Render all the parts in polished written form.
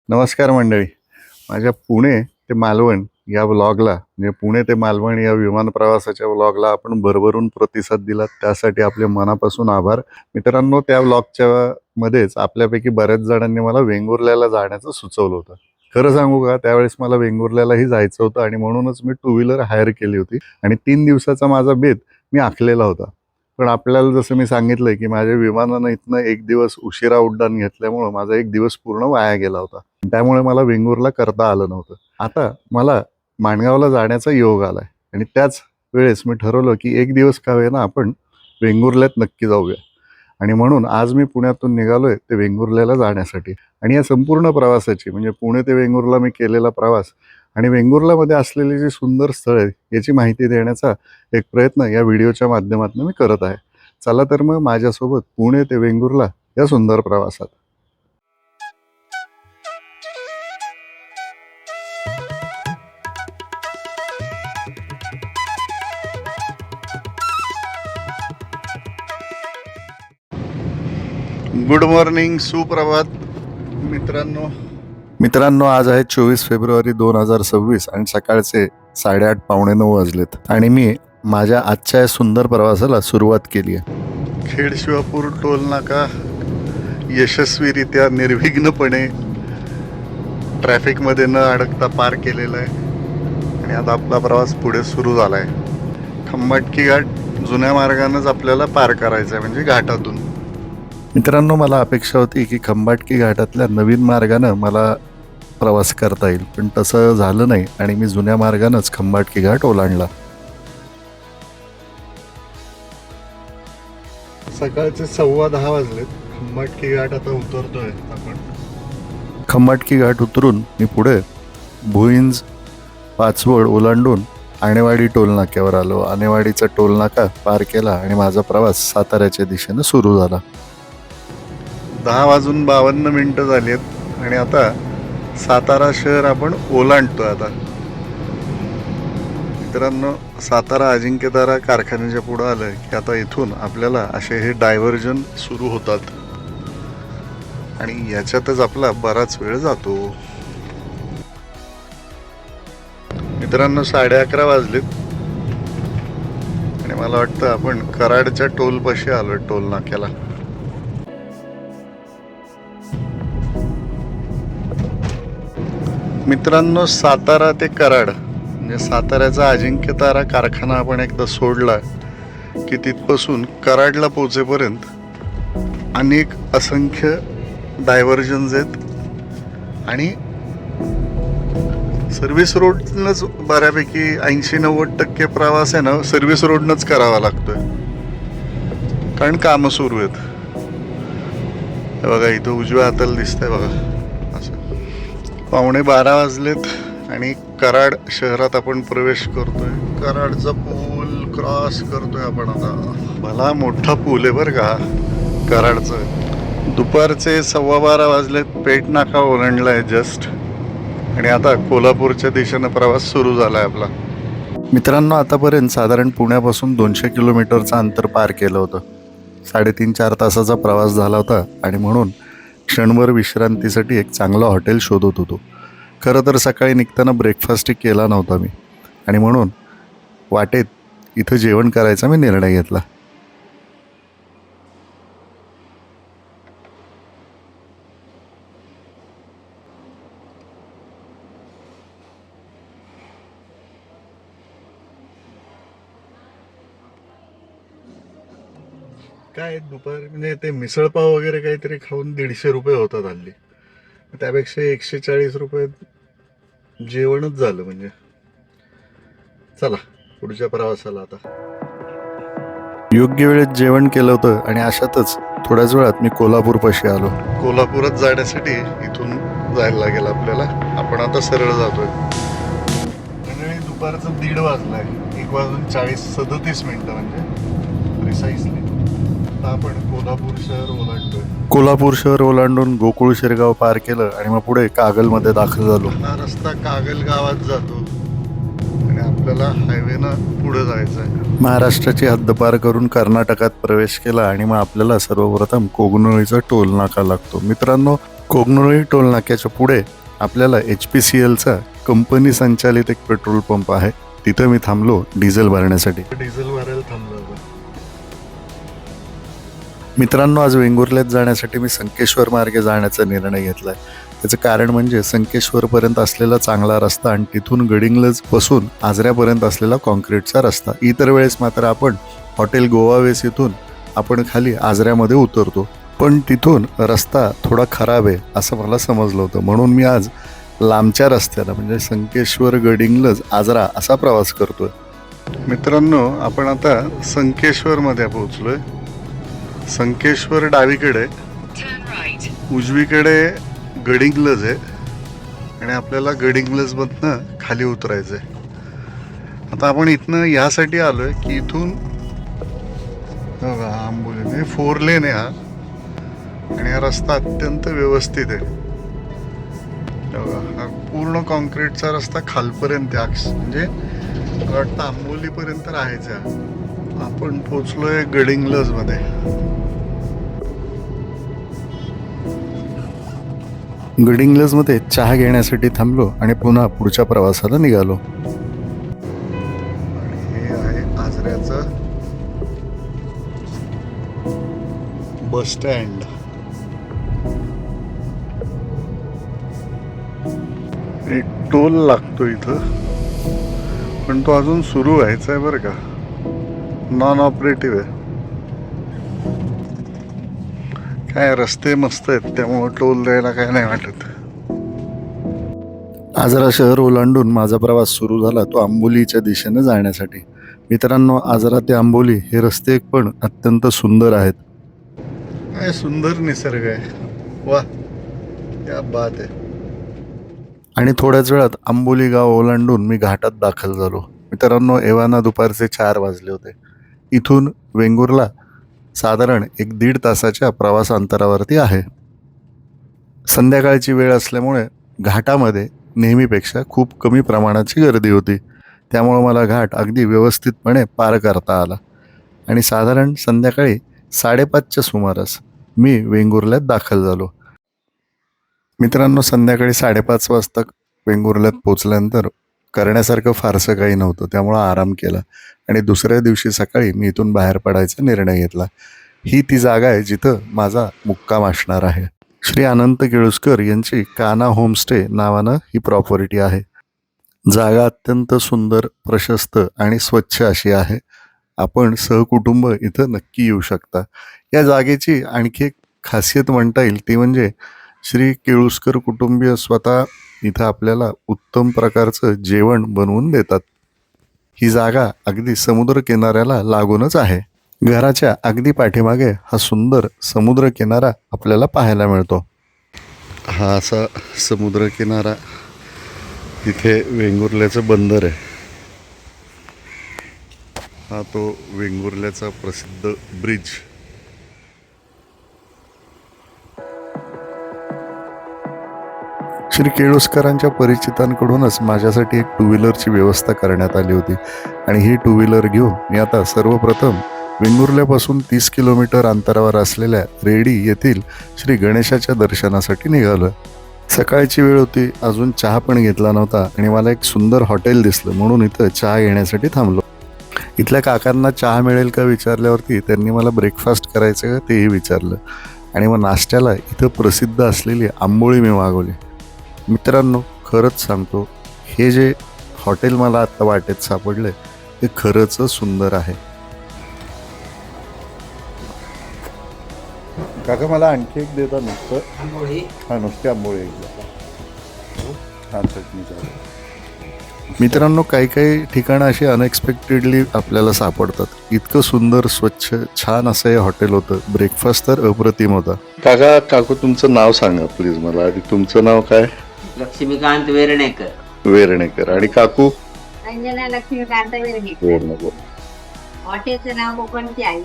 नमस्कार मंडळी. माझ्या पुणे ते मालवण या व्लॉगला म्हणजे पुणे ते मालवण या विमान प्रवासाच्या व्लॉगला आपण भरभरून प्रतिसाद दिलात, त्यासाठी आपले मनापासून आभार. मित्रांनो, त्या व्लॉगच्या मध्येच आपल्यापैकी बऱ्याच जणांनी मला वेंगुर्ल्याला जाण्याचं सुचवलं होतं. खरं सांगू का, त्यावेळेस मला वेंगुर्ल्यालाही जायचं होतं आणि म्हणूनच मी टू व्हीलर हायर केली होती आणि 3 दिवसाचा माझा बेत मी आखलेला होता. पण आपल्याला जसं मी सांगितलंय की माझ्या विमानानं इथनं 1 दिवस उशिरा उड्डाण घेतल्यामुळं माझा 1 दिवस पूर्ण वाया गेला होता. त्यामुळे मला वेंगुर्ला करता आलं नव्हतं. आता मला माणगावला जाण्याचा योग आलाय आणि त्याच वेळेस मी ठरवलं की 1 दिवस का होईना आपण वेंगुर्ल्यात नक्की जाऊया. आणि म्हणून आज मी पुण्यातून निघालोय ते वेंगुर्ल्याला जाण्यासाठी. आणि या संपूर्ण प्रवासाची म्हणजे पुणे ते वेंगुर्ला मी केलेला प्रवास आणि वेंगुर्लामध्ये असलेली जी सुंदर स्थळे याची माहिती देण्याचा एक प्रयत्न या व्हिडिओच्या माध्यमातून मी करत आहे. चला तर मग माझ्यासोबत पुणे ते वेंगुर्ला या सुंदर प्रवासात. गुड मॉर्निंग, सुप्रभात मित्रांनो, आज आहे 24 फेब्रुवारी 2026 आणि सकाळचे 8:30 पावणे 9 वाजलेत आणि मी माझ्या आजच्या सुंदर प्रवासाला सुरुवात केली आहे. खेड शिवापूर टोल नाका यशस्वीरित्या निर्विघ्नपणे ट्रॅफिकमध्ये न अडकता पार केलेला आहे आणि आता आपला प्रवास पुढे सुरू झाला आहे. खंबाटकी घाट जुन्या मार्गानंच आपल्याला पार करायचा आहे, म्हणजे घाटातून. मित्रांनो, मला अपेक्षा होती की खंबाटकी घाटातल्या नवीन मार्गानं मला प्रवास करता येईल, पण तसं झालं नाही आणि मी जुन्या मार्गानंच खंबाटकी घाट ओलांडला. सकाळचे 10:15 वाजलेत. खंबाटकी घाट आता उतरतोय आपण. खंबाटकी घाट उतरून मी पुढे भुईंज पाचवड ओलांडून आणेवाडी टोल नाक्यावर आलो. आणेवाडीचा टोल नाका पार केला आणि माझा प्रवास साताऱ्याच्या दिशेने सुरू झाला. 10:52 झाली आहेत आणि आता सातारा शहर आपण ओलांडतोय. आता मित्रांनो, सातारा अजिंक्यतारा कारखान्याच्या पुढं आलं की आता इथून आपल्याला असे हे डायव्हर्जन सुरू होतात आणि याच्यातच आपला बराच वेळ जातो. मित्रांनो, 11:30 वाजलेत आणि मला वाटतं आपण कराडच्या टोलपाशी आलोय, टोल नाक्याला. मित्रांनो, सातारा ते कराड म्हणजे साताऱ्याचा अजिंक्यतारा कारखाना आपण एकदा सोडला की तिथपासून कराडला पोहोचेपर्यंत अनेक असंख्य डायव्हर्जन्स आहेत आणि सर्व्हिस रोडनंच बऱ्यापैकी 80-90% प्रवास आहे ना, सर्व्हिस रोडनंच करावा लागतोय, कारण कामं सुरू आहेत. बघा, इथं उजव्या हाताला दिसतंय बघा. असं 11:15 वाजलेत आणि कराड शहरात आपण प्रवेश करतोय. कराडचा पूल क्रॉस करतोय आपण आता. भला मोठा पूल आहे बरं का कराडचं. दुपारचे 12:15 वाजलेत. पेठ नाका ओलांडलाय जस्ट आणि आता कोल्हापूरच्या दिशेनं प्रवास सुरू झालाय आपला. मित्रांनो, आतापर्यंत साधारण पुण्यापासून 200 किलोमीटरचं अंतर पार केलं होतं. 3.5-4 तासाचा प्रवास झाला होता आणि म्हणून क्षणभर विश्रांतीसाठी एक चांगलं हॉटेल शोधत होतो. खरं तर सकाळी निघताना ब्रेकफास्टही केला नव्हता मी आणि म्हणून वाटेत इथं जेवण करायचा मी निर्णय घेतला. काय दुपारी म्हणजे ते मिसळपाव वगैरे काहीतरी खाऊन 150 रुपये होतात हल्ली. त्यापेक्षा 140 रुपयात जेवणच झालं. म्हणजे चला पुढच्या प्रवासाला. आता योग्य वेळेत जेवण केलं होतं आणि अशातच थोड्याच वेळात मी कोल्हापूरपाशी आलो. कोल्हापुरात जाण्यासाठी इथून जायला लागेल आपल्याला. आपण आता सरळ जातोय. म्हणजे दुपारचं 1:30 वाजलाय. 1:40-37 म्हणजे प्रिसाइसली आपण कोल्हापूर शहर ओलांडतोय. कोल्हापूर शहर ओलांडून गोकुळ शिरगाव पार केलं आणि मग पुढे कागलमध्ये दाखल झालो. हा रस्ता कागल गावात जातो आणि आपल्याला हायवेनं पुढे जायचं आहे. महाराष्ट्राची हद्द पार करून कर्नाटकात प्रवेश केला आणि मग आपल्याला सर्वप्रथम कोगनोळीचा टोल नाका लागतो. मित्रांनो, कोगनोळी टोल नाक्याच्या पुढे आपल्याला HPCLचा कंपनी संचालित एक पेट्रोल पंप आहे. तिथं मी थांबलो डिझेल भरण्यासाठी. डिझेल भरायला थांबलो. मित्रांनो, आज वेंगुर्ल्यात जाण्यासाठी मी संकेश्वर मार्गे जाण्याचा निर्णय घेतलाय. त्याचं कारण म्हणजे संकेश्वरपर्यंत असलेला चांगला रस्ता आणि तिथून गडिंग्लज पासून आजऱ्यापर्यंत असलेला कॉन्क्रीटचा रस्ता. इतर वेळेस मात्र आपण हॉटेल गोवावेस इथून आपण खाली आजऱ्यामध्ये उतरतो, पण तिथून रस्ता थोडा खराब आहे असं मला समजलं होतं. म्हणून मी आज लांबच्या रस्त्याला म्हणजे संकेश्वर गडिंग्लज आजरा असा प्रवास करतोय. मित्रांनो, आपण आता संकेश्वरमध्ये पोहोचलोय. संकेश्वर डावीकडे, उजवीकडे गडिंग्लज आहे आणि आपल्याला गडिंग्लजमधनं खाली उतरायचं आहे. आता आपण इथनं ह्यासाठी आलोय की इथून आंबोली 4 लेन आहे हा आणि हा रस्ता अत्यंत व्यवस्थित आहे. हा पूर्ण कॉन्क्रीटचा रस्ता खालपर्यंत आहे, म्हणजे मला वाटतं आंबोलीपर्यंत राहायचं. आपण पोचलोय गडिंग्लज मध्ये. गडिंग्लज मध्ये चहा घेण्यासाठी थांबलो आणि पुन्हा पुढच्या प्रवासाला निघालो. हे आहे आजऱ्याचं बस स्टँड. एक टोल लागतो इथं, पण तो अजून सुरू व्हायचा आहे बरं का, नॉन ऑपरेटिव्ह आहे. काय रस्ते मस्त आहेत त्यामुळे टोल द्यायला काय नाही वाटत. आजरा शहर ओलांडून माझा प्रवास सुरू झाला तो आंबोलीच्या दिशेने जाण्यासाठी. मित्रांनो, आजरा ते आंबोली हे रस्ते पण अत्यंत सुंदर आहेत. काय सुंदर निसर्ग आहे, वा क्या बात आहे. आणि थोड्याच वेळात आंबोली गाव ओलांडून मी घाटात दाखल झालो. मित्रांनो, एव्हाना दुपारचे 4 वाजले होते. इथून वेंगुर्ला साधारण 1-1.5 तासाच्या प्रवास अंतरावरती आहे. संध्याकाळची वेळ असल्यामुळे घाटामध्ये नेहमीपेक्षा खूप कमी प्रमाणाची गर्दी होती. त्यामुळे मला घाट अगदी व्यवस्थितपणे पार करता आला आणि साधारण संध्याकाळी 5:30च्या सुमारास मी वेंगुर्ल्यात दाखल झालो. मित्रांनो, संध्याकाळी 5:30 वाजता वेंगुर्ल्यात पोचल्यानंतर करण्यासारखं फारसं काही नव्हतं, त्यामुळं आराम केला आणि दुसऱ्या दिवशी सकाळी मी इथून बाहेर पडायचा निर्णय घेतला. ही ती जागा आहे जिथं माझा मुक्काम असणार आहे. श्री अनंत केळुसकर यांची काना होमस्टे नावानं ही प्रॉपर्टी आहे. जागा अत्यंत सुंदर, प्रशस्त आणि स्वच्छ अशी आहे. आपण सहकुटुंब इथं नक्की येऊ शकता. या जागेची आणखी एक खासियत म्हणता येईल ती म्हणजे श्री केळुसकर कुटुंबीय स्वतः इथं आपल्याला उत्तम प्रकारचं जेवण बनवून देतात. ही जागा अगदी समुद्र किनाऱ्याला लागूनच आहे. घराच्या अगदी पाठीमागे हा सुंदर समुद्र किनारा आपल्याला पाहायला मिळतो. हा असा समुद्र किनारा, इथे वेंगुर्ल्याचं बंदर आहे. हा तो वेंगुर्ल्याचा प्रसिद्ध ब्रिज. श्री केळुसकरांच्या परिचितांकडूनच माझ्यासाठी एक 2 व्हीलरची व्यवस्था करण्यात आली होती आणि ही 2 व्हीलर घेऊन मी आता सर्वप्रथम वेंगुर्ल्यापासून 30 किलोमीटर अंतरावर असलेल्या रेडी येथील श्री गणेशाच्या दर्शनासाठी निघालो. सकाळची वेळ होती, अजून चहा पण घेतला नव्हता आणि मला एक सुंदर हॉटेल दिसलं म्हणून इथं चहा घेण्यासाठी थांबलो. इथल्या काकांना चहा मिळेल का विचारल्यावरती त्यांनी मला ब्रेकफास्ट करायचं का तेही विचारलं आणि मग नाश्त्याला इथं प्रसिद्ध असलेली आंबोळी मी मागवली. मित्रांनो, खरंच सांगतो, हे जे हॉटेल मला आता वाटेत सापडले ते खरंच सुंदर आहे. काका, मला आणखी एक देता नुसतं आंबोळी? हा, नुसती आंबोळी हा, चटणी चालेल. मित्रांनो, काही काही ठिकाणं अशी अनएक्सपेक्टेडली आपल्याला सापडतात. इतकं सुंदर, स्वच्छ, छान असं हे हॉटेल होतं. ब्रेकफास्ट तर अप्रतिम होता. काकू, तुमचं नाव सांगा प्लीज मला. आणि तुमचं नाव काय? लक्ष्मीकांत वेरणेकर. आणि काकू? अंजना लक्ष्मीकांत वेरणेकर. हॉटेलचं नाव कोकणची आहे.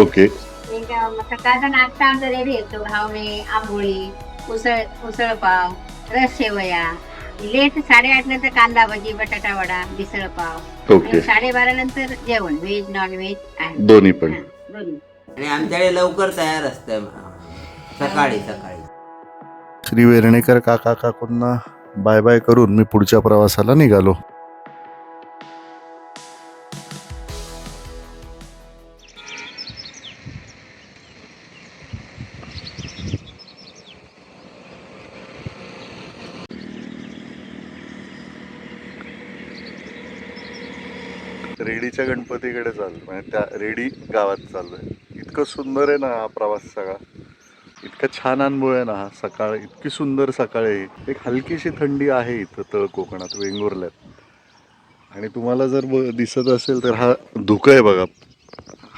ओके. सकाळचा नाश्ता आमचा रेडी येतो. घावणे, आंबोळी, उसळ पाव, रस शेवया. लेट 8:30 नंतर कांदा भजी, बटाटा वडा, मिसळ पाव. ओके. 12:30 नंतर जेवण, व्हेज नॉन व्हेज आहे. दोन्ही पण. आणि आमच्याकडे लवकर तयार असतं सकाळी. श्री वेर्णेकर काका काकूंना बाय बाय करून मी पुढच्या प्रवासाला निघालो. रेडीच्या गणपतीकडे चाललो, म्हणजे त्या रेडी गावात चाललोय. इतकं सुंदर आहे ना हा प्रवास सगळा, इतका छान अनुभव आहे ना हा. सकाळ इतकी सुंदर सकाळ आहे. एक हलकीशी थंडी आहे इथं तळ कोकणात वेंगुर्ल्यात. आणि तुम्हाला जर दिसत असेल तर हा धुकं आहे बघा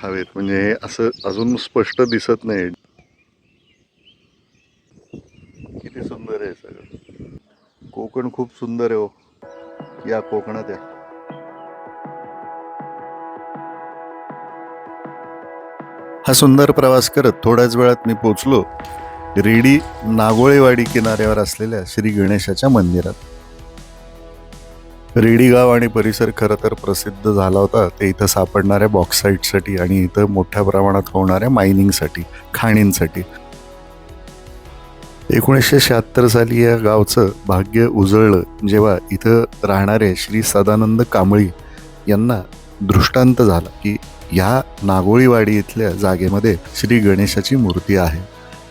हवेत, म्हणजे हे असं अजून स्पष्ट दिसत नाही. किती सुंदर आहे सगळं. कोकण खूप सुंदर आहे हो. या कोकणात या. हा सुंदर प्रवास करत थोड्याच वेळात मी पोचलो रेडी नागोळेवाडी किनाऱ्यावर असलेल्या श्री गणेशाच्या मंदिरात. रेडी गाव आणि परिसर खरं तर प्रसिद्ध झाला होता ते इथं सापडणाऱ्या बॉक्साईटसाठी आणि इथं मोठ्या प्रमाणात होणाऱ्या मायनिंगसाठी, खाणींसाठी. 1976 साली या गावचं भाग्य उजळलं जेव्हा इथं राहणारे श्री सदानंद कांबळी यांना दृष्टांत झाला की ह्या नागोळीवाडी इथल्या जागेमध्ये श्री गणेशाची मूर्ती आहे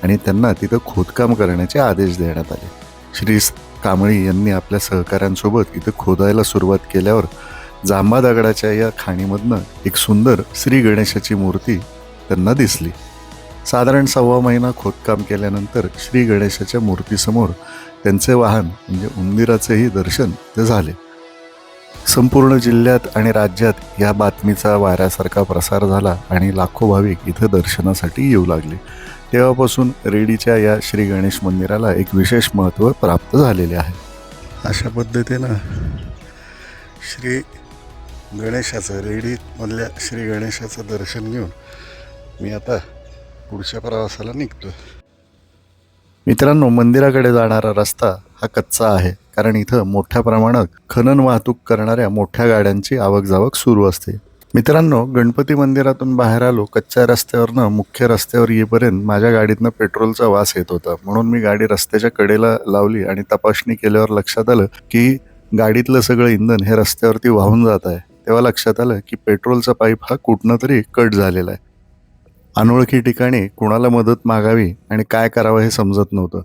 आणि त्यांना तिथं खोदकाम करण्याचे आदेश देण्यात आले. श्री कांबळी यांनी आपल्या सहकाऱ्यांसोबत इथं खोदायला सुरुवात केल्यावर जांभा दगडाच्या या खाणीमधनं एक सुंदर श्री गणेशाची मूर्ती त्यांना दिसली. साधारण 1.25 महिना खोदकाम केल्यानंतर श्री गणेशाच्या मूर्तीसमोर त्यांचे वाहन म्हणजे उंदीराचेही दर्शन ते झाले. संपूर्ण जिल्ह्यात आणि राज्यात या बातमीचा वाऱ्यासारखा प्रसार झाला आणि लाखो भाविक इथे दर्शनासाठी येऊ लागले. तेव्हापासून रेडीच्या या श्री गणेश मंदिराला एक विशेष महत्त्व प्राप्त झालेले आहे. अशा पद्धतीनं श्री गणेशाचं, रेडीमधल्या श्री गणेशाचं दर्शन घेऊन मी आता पुढच्या प्रवासाला निघतो. मित्रांनो, मंदिराकडे जाणारा रस्ता हा कच्चा आहे कारण इथं मोठ्या प्रमाणात खनन वाहतूक करणाऱ्या मोठ्या गाड्यांची आवक सुरू असते. मित्रांनो, गणपती मंदिरातून बाहेर आलो, कच्च्या रस्त्यावरनं मुख्य रस्त्यावर येईपर्यंत माझ्या गाडीतनं पेट्रोलचा वास येत होता. म्हणून मी गाडी रस्त्याच्या कडेला लावली आणि तपासणी केल्यावर लक्षात आलं की गाडीतलं सगळं इंधन हे रस्त्यावरती वाहून जात आहे. तेव्हा लक्षात आलं की पेट्रोलचा पाईप हा कुठनं तरी कट झालेला आहे. अनोळखी ठिकाणी कुणाला मदत मागावी आणि काय करावं हे समजत नव्हतं.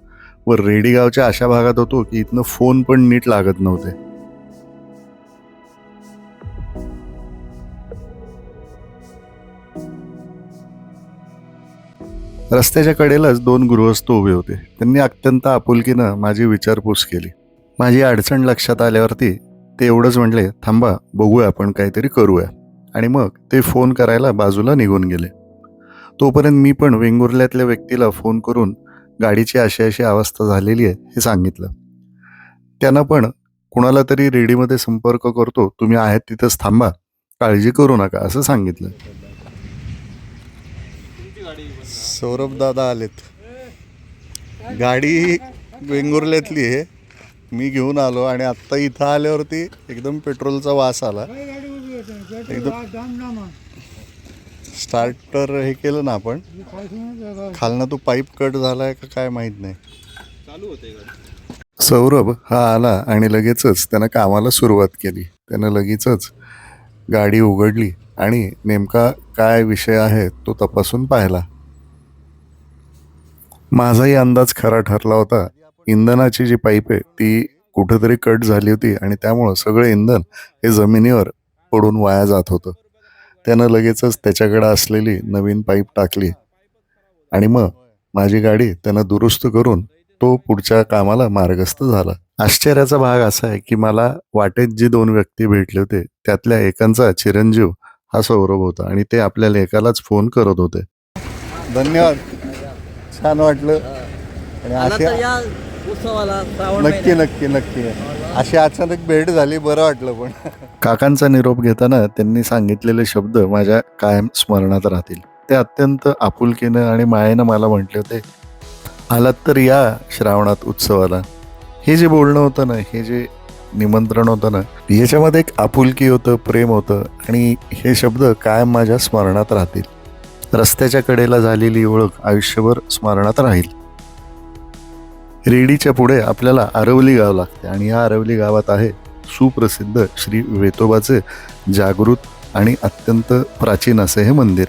व रेडी गावच्या अशा भागात होतो की इथनं फोन पण नीट लागत नव्हते. रस्त्याच्या कडेलाच 2 गृहस्थ उभे होते. त्यांनी अत्यंत आपुलकीनं माझी विचारपूस केली. माझी अडचण लक्षात आल्यावरती ते एवढंच म्हणले, थांबा बघूया, आपण काहीतरी करूया. आणि मग ते फोन करायला बाजूला निघून गेले. तोपर्यंत मी पण वेंगुर्ल्यातल्या व्यक्तीला फोन करून गाडीची अशी अवस्था झालेली आहे हे सांगितलं. त्यानं पण कुणाला तरी रेडीमध्ये संपर्क करतो, तुम्ही आहेत तिथंच थांबा, काळजी करू नका असं सांगितलं. सौरभ दादा आलेत. गाडी वेंगुर्ल्यातली आहे, मी घेऊन आलो आणि आत्ता इथं आल्यावरती एकदम पेट्रोलचा वास आला. एकदम स्टार्टर हे केलं ना आपण, खालना तो पाईप कट झालाय का काय माहित नाही. सौरभ हा आला आणि लगेचच त्यानं कामाला सुरुवात केली. त्यानं लगेचच गाडी उघडली आणि नेमका काय विषय आहे तो तपासून पाहिला. माझाही अंदाज खरा ठरला होता. इंधनाची जी पाईप आहे ती कुठेतरी कट झाली होती आणि त्यामुळं सगळं इंधन हे जमिनीवर पडून वाया जात होतं. त्यानं लगेचच त्याच्याकडे असलेली नवीन पाईप टाकली आणि मग माझी गाडी त्यानं दुरुस्त करून तो पुढच्या कामाला मार्गस्थ झाला. आश्चर्याचा भाग असा आहे की मला वाटेत जी 2 व्यक्ती भेटले होते त्यातल्या एकांचा चिरंजीव हा सौरभ होता आणि ते आपल्या लेकालाच फोन करत होते. धन्यवाद, छान वाटलं. आणि नक्की अशी अचानक भेट झाली, बरं वाटलं. पण काकांचा निरोप घेताना त्यांनी सांगितलेले शब्द माझ्या कायम स्मरणात राहतील. ते अत्यंत आपुलकीनं आणि मायेनं मला म्हटले होते, आलात तर या श्रावणात उत्सवाला. हे जे बोलणं होतं ना, हे जे निमंत्रण होतं ना, याच्यामध्ये एक आपुलकी होतं, प्रेम होतं आणि हे शब्द कायम माझ्या स्मरणात राहतील. रस्त्याच्या कडेला झालेली ओळख आयुष्यभर स्मरणात राहील. रेडीच्या पुढे आपल्याला आरवली गाव लागते आणि या आरवली गावात आहे सुप्रसिद्ध श्री वेतोबाचे जागृत आणि अत्यंत प्राचीन असे हे मंदिर.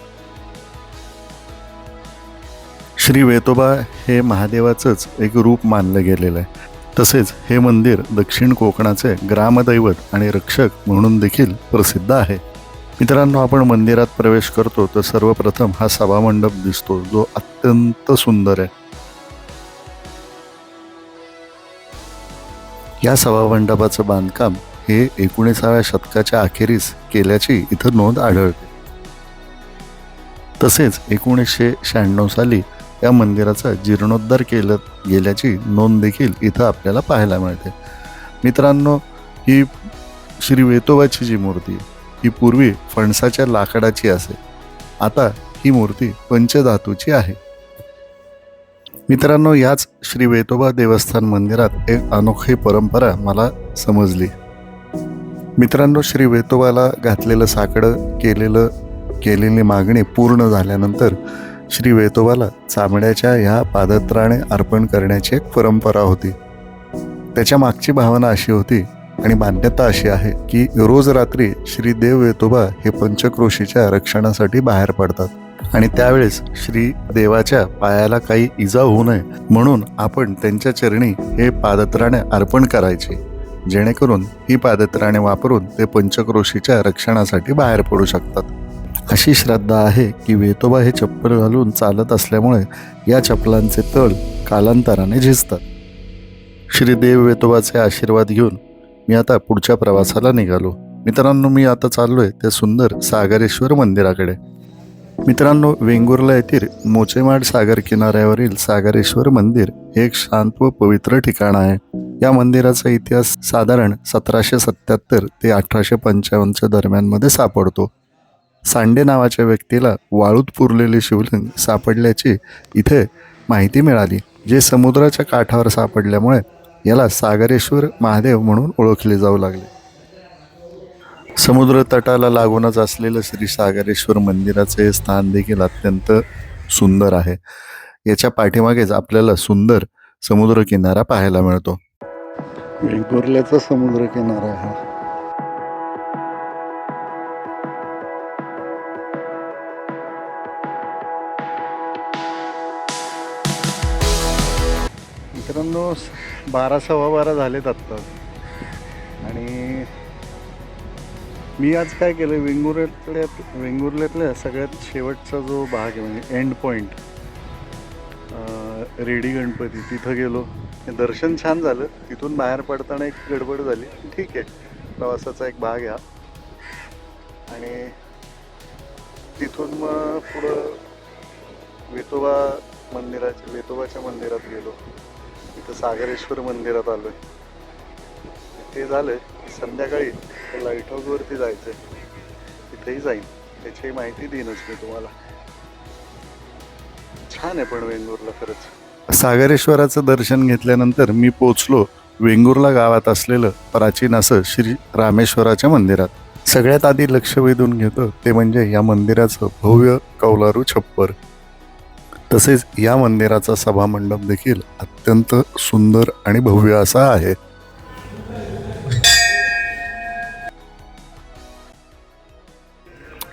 श्री वेतोबा हे महादेवाचंच एक रूप मानलं गेलेलं आहे. तसेच हे मंदिर दक्षिण कोकणाचे ग्रामदैवत आणि रक्षक म्हणून देखील प्रसिद्ध आहे. मित्रांनो, आपण मंदिरात प्रवेश करतो तर सर्वप्रथम हा सभामंडप दिसतो, जो अत्यंत सुंदर आहे. या सभामंडपाचं बांधकाम हे 19व्या शतकाच्या अखेरीस केल्याची इथं नोंद आढळते. तसेच 1996 साली या मंदिराचा जीर्णोद्धार केलं गेल्याची नोंद देखील इथं आपल्याला पाहायला मिळते. मित्रांनो, ही श्री वेतोबाची जी मूर्ती आहे, ही पूर्वी फणसाच्या लाकडाची असे, आता ही मूर्ती पंचधातूची आहे. मित्रांनो, याच श्री वेतोबा देवस्थान मंदिरात एक अनोखी परंपरा मला समजली. मित्रांनो, श्री वेतोबाला घातलेलं साकडं केलेली मागणी पूर्ण झाल्यानंतर श्री वेतोबाला चामड्याच्या ह्या पादत्राणे अर्पण करण्याची एक परंपरा होती. त्याच्या मागची भावना अशी होती आणि मान्यता अशी आहे की रोज रात्री श्री देव वेतोबा हे पंचक्रोशीच्या रक्षणासाठी बाहेर पडतात आणि त्यावेळेस श्री देवाच्या पायाला काही इजा होऊ नये म्हणून आपण त्यांच्या चरणी हे पादत्राणे अर्पण करायचे, जेणेकरून ही पादत्राणे वापरून ते पंचक्रोशीच्या रक्षणासाठी बाहेर पडू शकतात. अशी श्रद्धा आहे की वेतोबा हे चप्पल घालून चालत असल्यामुळे या चपलांचे तळ कालांतराने झिजतात. श्री देव वेतोबाचे आशीर्वाद घेऊन मी आता पुढच्या प्रवासाला निघालो. मित्रांनो, मी आता चाललोय त्या सुंदर सागरेश्वर मंदिराकडे. मित्रांनो, वेंगुर्ला येथील मोचेमाड सागर किनाऱ्यावरील सागरेश्वर मंदिर हे एक शांत व पवित्र ठिकाण आहे. या मंदिराचा इतिहास साधारण 1777 ते 1855 दरम्यानमध्ये सापडतो. सांडे नावाच्या व्यक्तीला वाळूत पुरलेले शिवलिंग सापडल्याची इथे माहिती मिळाली, जे समुद्राच्या काठावर सापडल्यामुळे याला सागरेश्वर महादेव म्हणून ओळखले जाऊ लागले. समुद्र तटाला लागूनच असलेलं श्री सागरेश्वर मंदिराचे हे स्थान देखील अत्यंत सुंदर आहे. याच्या पाठीमागेच आपल्याला सुंदर समुद्र किनारा पाहायला मिळतो. वेंगुर्ल्याचा समुद्र किनारा आहे. मित्रांनो, 12:15 झालेत आत्ता आणि मी आज काय केलं, वेंगुर्ल्यातल्या सगळ्यात शेवटचा जो भाग आहे म्हणजे एंड पॉईंट रेडी गणपती, तिथं गेलो. दर्शन छान झालं. तिथून बाहेर पडताना एक गडबड झाली. ठीक आहे, प्रवासाचा एक भाग आहे आणि तिथून मग पुढं वेतोबाच्या मंदिरात गेलो. इथं सागरेश्वर मंदिरात आलोय. ते झालं संध्याकाळी लाईट हाऊसवरती जायचं आहे, तिथेही जाईन, त्याची माहिती देईनच मी तुम्हाला. छान आहे पण वेंगुर्ला खरंच. सागरेश्वराचं दर्शन घेतल्यानंतर मी पोचलो वेंगुर्ला गावात असलेलं प्राचीन असं श्री रामेश्वराच्या मंदिरात. सगळ्यात आधी लक्ष वेधून घेतं ते म्हणजे या मंदिराचं भव्य कौलारू छप्पर. तसेच या मंदिराचा सभामंडप देखील अत्यंत सुंदर आणि भव्य असा आहे.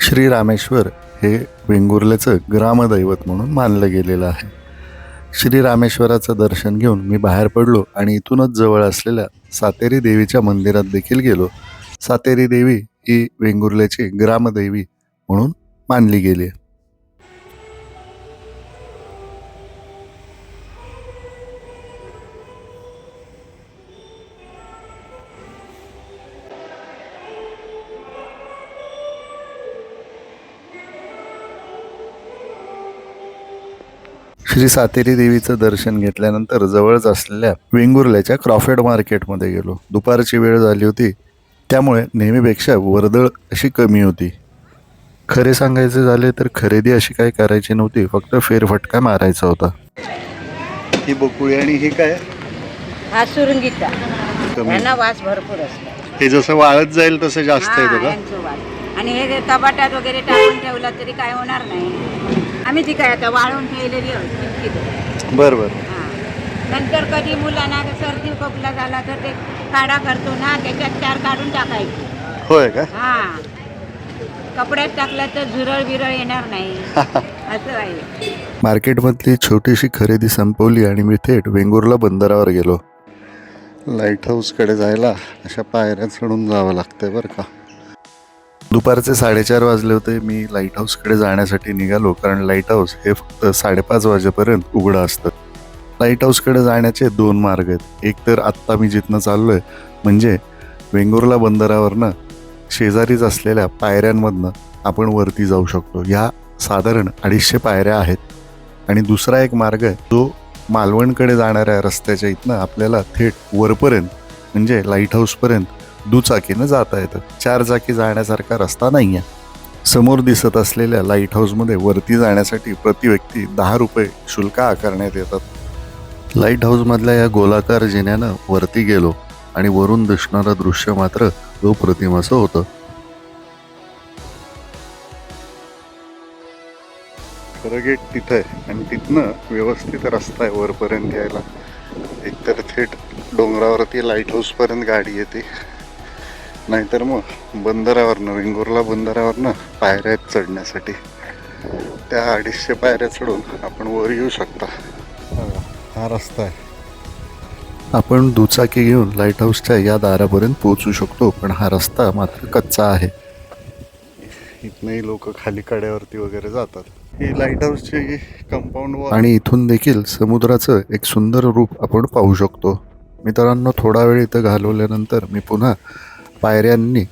श्री रामेश्वर हे वेंगुर्ल्याचं ग्रामदैवत म्हणून मानलं गेलेलं आहे. श्री रामेश्वराचं दर्शन घेऊन मी बाहेर पडलो आणि इथूनच जवळ असलेल्या सातेरी देवीच्या मंदिरात देखील गेलो. सातेरी देवी ही वेंगुर्ल्याची ग्रामदैवी म्हणून मानली गेली आहे. श्री सातेरी देवीचं दर्शन घेतल्यानंतर जवळच असलेल्या वेंगुर्ल्याच्या क्रॉफर्ड मार्केटमध्ये गेलो. दुपारची वेळ झाली होती, त्यामुळे नेहमीपेक्षा वर्दळ अशी कमी होती. खरे सांगायचे झाले तर खरेदी अशी काही करायची नव्हती, फक्त फेरफटका मारायचा होता. ही बकुळी आणि ही काय, हा सुरंगीचा, यांना वास भरपूर असतो. हे जसं वाळत जाईल तसं जास्त येतो का? यांचं वास. आणि हे कपाटात वगैरे टाकून ठेवला तरी काय होणार नाही. आम्ही ती काय आता वाळून ठेवलेली आहोत. बरं बरं. नंतर कधी मुलांना सर्दी खोकला झाला तर ते काढा करतो ना, त्याच्यात 4 काढून टाकायचे. होय का? हां, कपड्यात टाकलं तर झुरळ बिरळ येणार नाही असं आहे. मार्केटमधली छोटीशी खरेदी संपवली आणि मी थेट वेंगुर्ला बंदरावर गेलो. लाईट हाऊसकडे जायला अशा पायऱ्या चढून जावं लागतंय बरं का. दुपारचे 4:30 वाजले होते. मी लाईट हाऊसकडे जाण्यासाठी निघालो, कारण लाईट हाऊस हे फक्त 5:30 वाजेपर्यंत उघडं असतं. लाईट हाऊसकडे जाण्याचे 2 मार्ग आहेत. एक तर आत्ता मी जिथनं चाललोय म्हणजे वेंगुर्ला बंदरावरनं शेजारीच असलेल्या पायऱ्यांमधनं आपण वरती जाऊ शकतो. ह्या साधारण 250 पायऱ्या आहेत. आणि दुसरा एक मार्ग आहे जो मालवणकडे जाणाऱ्या रस्त्याच्या इथनं आपल्याला थेट वरपर्यंत म्हणजे लाईट हाऊसपर्यंत दुचाकीनं जाता येतं. 4 चाकी जाण्यासारखा रस्ता नाही आहे. समोर दिसत असलेल्या लाईट हाऊसमध्ये वरती जाण्यासाठी प्रति व्यक्ती 10 रुपये शुल्क आकारण्यात येतात. लाईट हाऊसमधल्या या गोलाकार जिन्यानं वरती गेलो आणि वरून दिसणारं दृश्य मात्र अप्रतिमाचं होतं. खरं गेट तिथं आहे आणि तिथनं व्यवस्थित रस्ता आहे वरपर्यंत यायला. एकतर थेट डोंगरावरती लाईट हाऊसपर्यंत गाडी येते, नाहीतर मग बंदरावरनं वेंगुर्ला बंदरावरनं पायऱ्या आहेत चढण्यासाठी. त्या 250 पायऱ्या चढून आपण वर येऊ शकता. हा रस्ता आहे. आपण दुचाकी घेऊन लाईट हाऊसच्या या दारापर्यंत पोहोचू शकतो, पण हा रस्ता मात्र कच्चा आहे. इथनंही लोक खाली कड्यावरती वगैरे जातात. ही लाईट हाऊसची कंपाऊंड वॉल आणि इथून देखील समुद्राचं एक सुंदर रूप आपण पाहू शकतो. मित्रांनो, थोडा वेळ इथं घालवल्यानंतर मी पुन्हा पायऱ्यांनी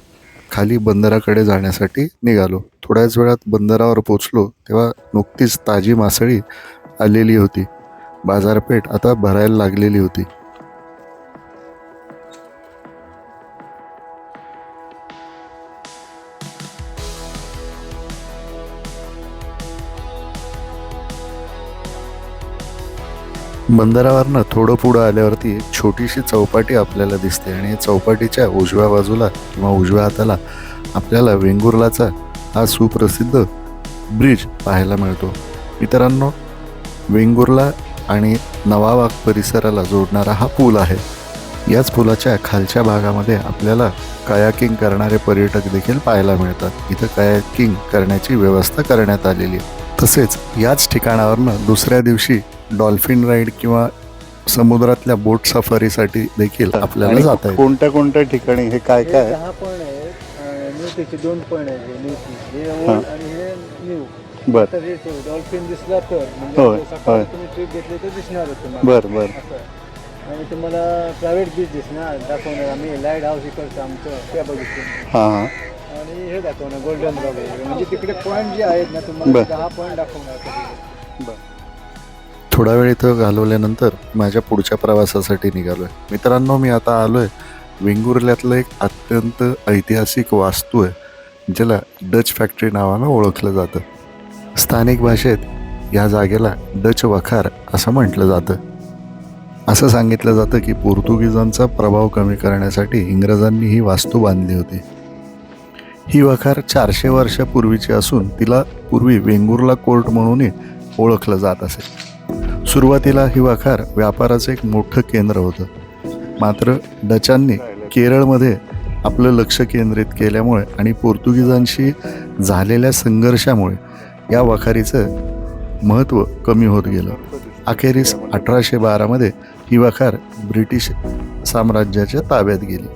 खाली बंदराकडे जाण्यासाठी निघालो. थोड्याच वेळात बंदरावर पोचलो तेव्हा नुकतीच ताजी मासळी आलेली होती. बाजारपेठ आता भरायला लागलेली होती. बंदरावरनं थोडं पुढं आल्यावरती एक छोटीशी चौपाटी आपल्याला दिसते आणि चौपाटीच्या उजव्या बाजूला किंवा उजव्या हाताला आपल्याला वेंगुर्लाचा हा सुप्रसिद्ध ब्रिज पाहायला मिळतो. मित्रांनो, वेंगुर्ला आणि नवावाग परिसराला जोडणारा हा पूल आहे. याच पुलाच्या खालच्या भागामध्ये आपल्याला कायाकिंग करणारे पर्यटक देखील पाहायला मिळतात. इथं कायाकिंग करण्याची व्यवस्था करण्यात आलेली आहे. तसेच याच ठिकाणावरनं दुसऱ्या दिवशी डॉल्फिन राईड किंवा समुद्रातल्या बोट सफारीसाठी देखील आपल्याला जाता येईल. कोणत्या कोणत्या ठिकाणी हे काय काय 10 पण आहेत. न्यूटीचे 2 पण आहेत. न्यूटी हे ओल्ड आणि हे न्यू. बर तर हे डॉल्फिन दिसला तर होय, म्हणजे सकाळी होय. तुम्ही ट्रिप घेतली तर दिसणारच तुम्हाला. बर बर असं आहे. आणि तुम्हाला प्रायव्हेट बीच दिसणार दाखवणार. आम्ही लाईट हाऊस इकडचं आमचं त्या बघितलं. हां हां आणि हे दाखवणार गोल्डन रॉक वगैरे. म्हणजे तिकडे पॉईंट जे आहेत ना तुम्हाला बर. 10 पॉईंट दाखवणार. बर. थोडा वेळ इथं घालवल्यानंतर माझ्या पुढच्या प्रवासासाठी निघालो आहे. मित्रांनो, मी आता आलो आहे वेंगुर्ल्यातलं एक अत्यंत ऐतिहासिक वास्तू आहे ज्याला डच फॅक्टरी नावानं ओळखलं जातं. स्थानिक भाषेत या जागेला डच वखार असं म्हटलं जातं. असं सांगितलं जातं की पोर्तुगीजांचा प्रभाव कमी करण्यासाठी इंग्रजांनी ही वास्तू बांधली होती. ही वखार 400 वर्षापूर्वीची असून तिला पूर्वी वेंगुर्ला कोर्ट म्हणूनही ओळखलं जात असे. सुरुवातीला ही वखार व्यापाराचं एक मोठं केंद्र होतं. मात्र डचांनी केरळमध्ये आपलं लक्ष केंद्रित केल्यामुळे आणि पोर्तुगीजांशी झालेल्या संघर्षामुळे या वखारीचं महत्त्व कमी होत गेलं. अखेरीस 1812मध्ये ही वखार ब्रिटिश साम्राज्याच्या ताब्यात गेली.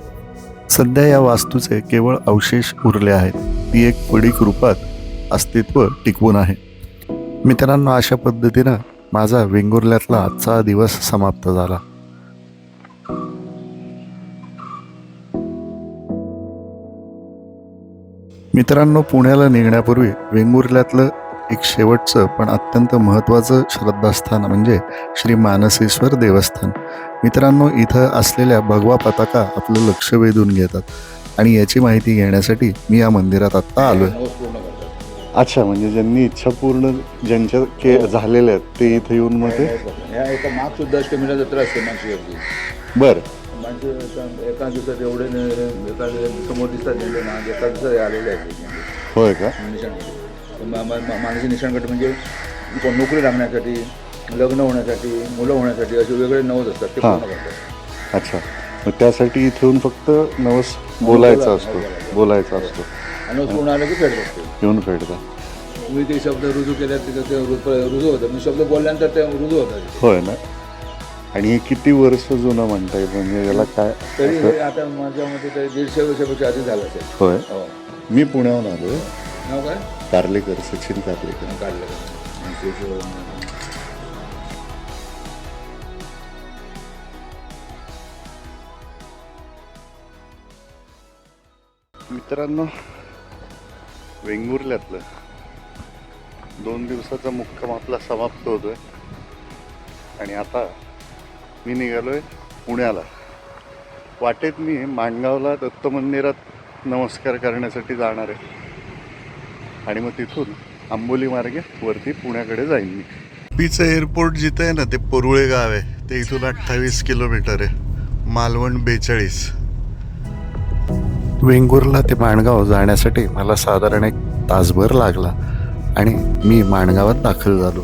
सध्या या वास्तूचे केवळ अवशेष उरले आहेत. ती एक पडीक रूपात अस्तित्व टिकवून आहे. मित्रांनो, अशा पद्धतीनं माझा वेंगुर्ल्यातला आजचा दिवस समाप्त झाला. मित्रांनो, पुण्याला निघण्यापूर्वी वेंगुर्ल्यातलं एक शेवटचं पण अत्यंत महत्त्वाचं श्रद्धास्थान म्हणजे श्री मानसेश्वर देवस्थान. मित्रांनो, इथं असलेल्या भगवा पताका आपलं लक्ष वेधून घेतात आणि याची माहिती घेण्यासाठी मी या मंदिरात आत्ता आलो आहे. अच्छा, म्हणजे ज्यांनी इच्छा पूर्ण ज्यांच्या झालेल्या आहेत ते इथे येऊन मग ते एका माग सुद्धा अष्टमीला जत्रा असते माणशी. बरं. माणसं एका दिवसात एवढे एका समोर दिसतात ना, एका दिवसात आलेले आहेत. होय का? निशाण मानसी निशाणगट म्हणजे कोण नोकरी लागण्यासाठी लग्न होण्यासाठी, मुलं होण्यासाठी असे वेगळे नवस असतात ते हां. पूर्ण करतात. अच्छा, मग त्यासाठी इथे येऊन फक्त नवस बोलायचा असतो, बोलायचा असतो, आणि पूर्ण आलं की फेड बसते. येऊन फेडता. तुम्ही ते शब्द रुजू केल्यात ते रुजू होतात, मी शब्द बोलल्यानंतर ते रुजू होतात. होय ना. आणि हे किती वर्ष जुनं म्हणता येईल, म्हणजे याला काय तरी असं- हे आता माझ्या मते तरी 150 वर्षापेक्षा आधी झालं असेल. होय. हो. मी पुण्याहून आलोय. नाव काय कारलेकर, सचिन कारलेकर. काढलं मित्रांनो, वेंगुर्ल्यातलं 2 दिवसाचा मुक्काम आपला समाप्त होतोय आणि आता मी निघालोय पुण्याला. वाटेत मी माणगावला दत्त मंदिरात नमस्कार करण्यासाठी जाणार आहे आणि मग तिथून आंबोली मार्गे वरती पुण्याकडे जाईन मी. पीचं एअरपोर्ट जिथं आहे ना, ते परुळे गाव आहे, ते इथून 28 किलोमीटर आहे, मालवण 42. वेंगुर्ला ते माणगाव जाण्यासाठी मला साधारण 1 तासभर लागला आणि मी माणगावात दाखल झालो.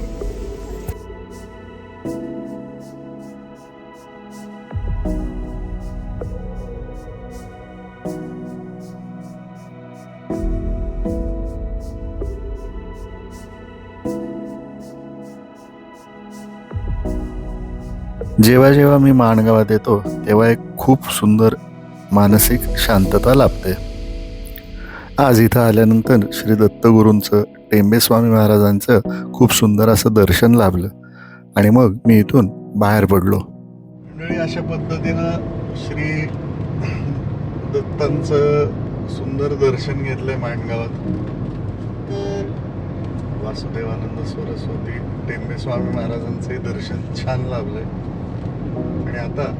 जेव्हा जेव्हा मी माणगावात येतो तेव्हा एक खूप सुंदर मानसिक शांतता लाभते. आज इथं आल्यानंतर श्री दत्तगुरूंचं, टेंबे स्वामी महाराजांचं खूप सुंदर असं दर्शन लाभलं आणि मग मी इथून बाहेर पडलो. मंडळी, अशा पद्धतीनं श्री दत्तांचं सुंदर दर्शन घेतलंय माणगावात. वासुदेवानंद सरस्वती, टेंबे स्वामी महाराजांचे दर्शन छान लाभलंय आणि आता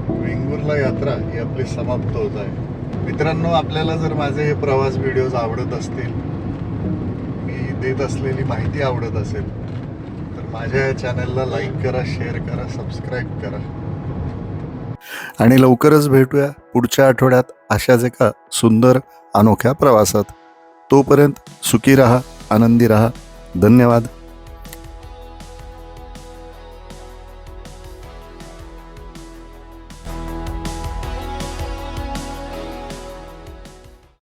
वेंगुर्ला यात्रा ही आपली समाप्त होत आहे. मित्रांनो, आपल्याला जर माझे हे प्रवास व्हिडिओज आवडत असतील, मी देत असलेली माहिती आवडत असेल, तर माझ्या या चॅनलला लाईक करा, शेअर करा, सबस्क्राईब करा आणि लवकरच भेटूया पुढच्या आठवड्यात अशाच एका सुंदर अनोख्या प्रवासात. तोपर्यंत सुखी राहा, आनंदी राहा. धन्यवाद.